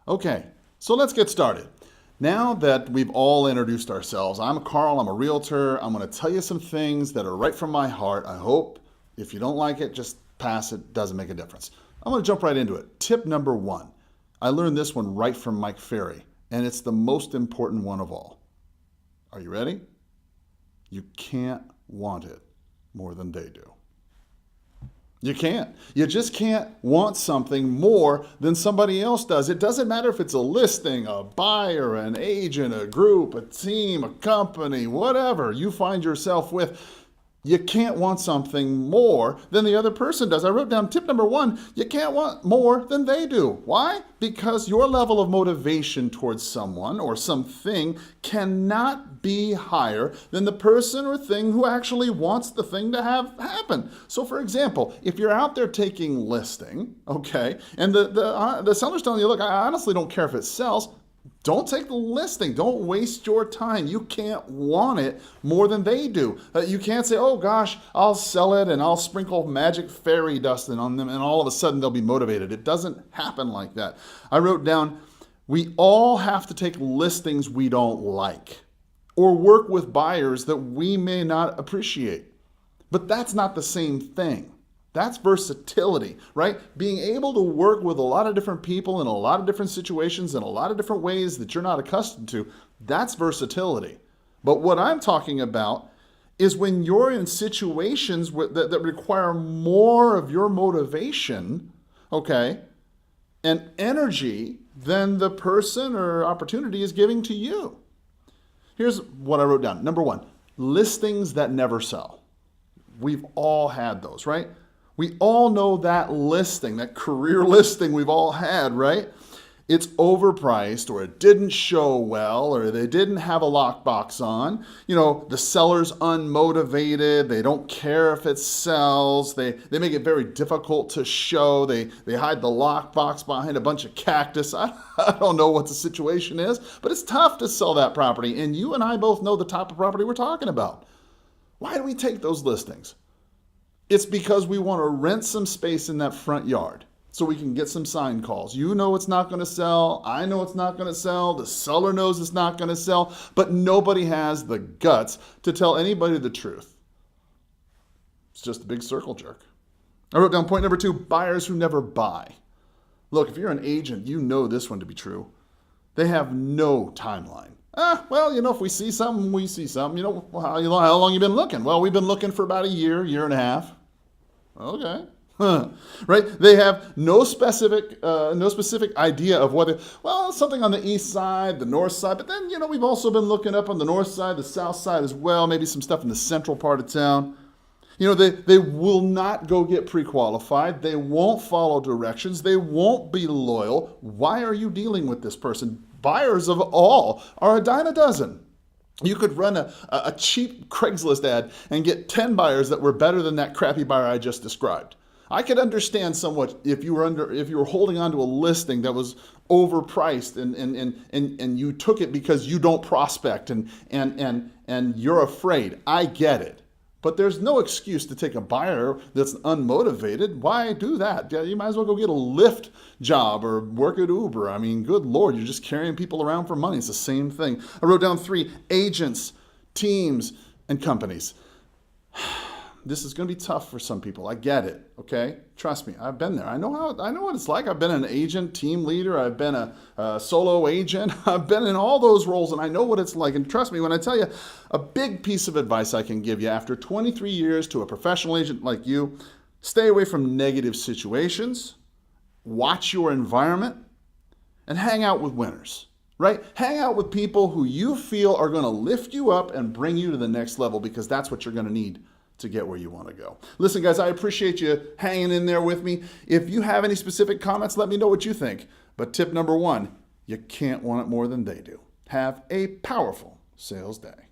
Okay, so let's get started. Now that we've all introduced ourselves, I'm Carl, I'm a realtor. I'm going to tell you some things that are right from my heart. I hope if you don't like it, just pass it, doesn't make a difference. I'm going to jump right into it. Tip number one. I learned this one right from Mike Ferry, and it's the most important one of all. Are you ready? You can't want it more than they do. You can't. You just can't want something more than somebody else does. It doesn't matter if it's a listing, a buyer, an agent, a group, a team, a company, whatever you find yourself with. You can't want something more than the other person does. I wrote down tip number one, you can't want more than they do. Why? Because your level of motivation towards someone or something cannot be higher than the person or thing who actually wants the thing to have happen. So for example, if you're out there taking listing, okay, and the seller's telling you, look, I honestly don't care if it sells, don't take the listing. Don't waste your time. You can't want it more than they do. You can't say, oh gosh, I'll sell it and I'll sprinkle magic fairy dust on them and all of a sudden they'll be motivated. It doesn't happen like that. I wrote down, we all have to take listings we don't like or work with buyers that we may not appreciate. But that's not the same thing. That's versatility, right? Being able to work with a lot of different people in a lot of different situations in a lot of different ways that you're not accustomed to, that's versatility. But what I'm talking about is when you're in situations that require more of your motivation, okay, and energy than the person or opportunity is giving to you. Here's what I wrote down. Number one, listings that never sell. We've all had those, right? We all know that listing, that career listing we've all had, right? It's overpriced or it didn't show well or they didn't have a lockbox on. You know, the seller's unmotivated. They don't care if it sells. They make it very difficult to show. They hide the lockbox behind a bunch of cactus. I don't know what the situation is, but it's tough to sell that property. And you and I both know the type of property we're talking about. Why do we take those listings? It's because we want to rent some space in that front yard so we can get some sign calls. You know it's not going to sell. I know it's not going to sell. The seller knows it's not going to sell. But nobody has the guts to tell anybody the truth. It's just a big circle jerk. I wrote down point number two, buyers who never buy. Look, if you're an agent, you know this one to be true. They have no timeline. Well, you know, if we see something, we see something. You know, how long you been looking? Well, we've been looking for about a year and a half. Okay. Right? They have no specific idea of whether, well, something on the east side, the north side, but then, you know, we've also been looking up on the north side, the south side as well, maybe some stuff in the central part of town. You know, they will not go get pre-qualified. They won't follow directions. They won't be loyal. Why are you dealing with this person? Buyers of all are a dime a dozen. You could run a cheap Craigslist ad and get 10 buyers that were better than that crappy buyer I just described. I could understand somewhat if you were holding on to a listing that was overpriced and you took it because you don't prospect and you're afraid. I get it. But there's no excuse to take a buyer that's unmotivated. Why do that? You might as well go get a Lyft job or work at Uber. I mean, good Lord, you're just carrying people around for money. It's the same thing. I wrote down three, agents, teams, and companies. This is going to be tough for some people. I get it, okay? Trust me, I've been there. I know what it's like. I've been an agent, team leader. I've been a solo agent. I've been in all those roles, and I know what it's like. And trust me when I tell you, a big piece of advice I can give you after 23 years to a professional agent like you, stay away from negative situations, watch your environment, and hang out with winners. Right? Hang out with people who you feel are going to lift you up and bring you to the next level because that's what you're going to need to get where you want to go. Listen, guys, I appreciate you hanging in there with me. If you have any specific comments, let me know what you think. But tip number one, you can't want it more than they do. Have a powerful sales day.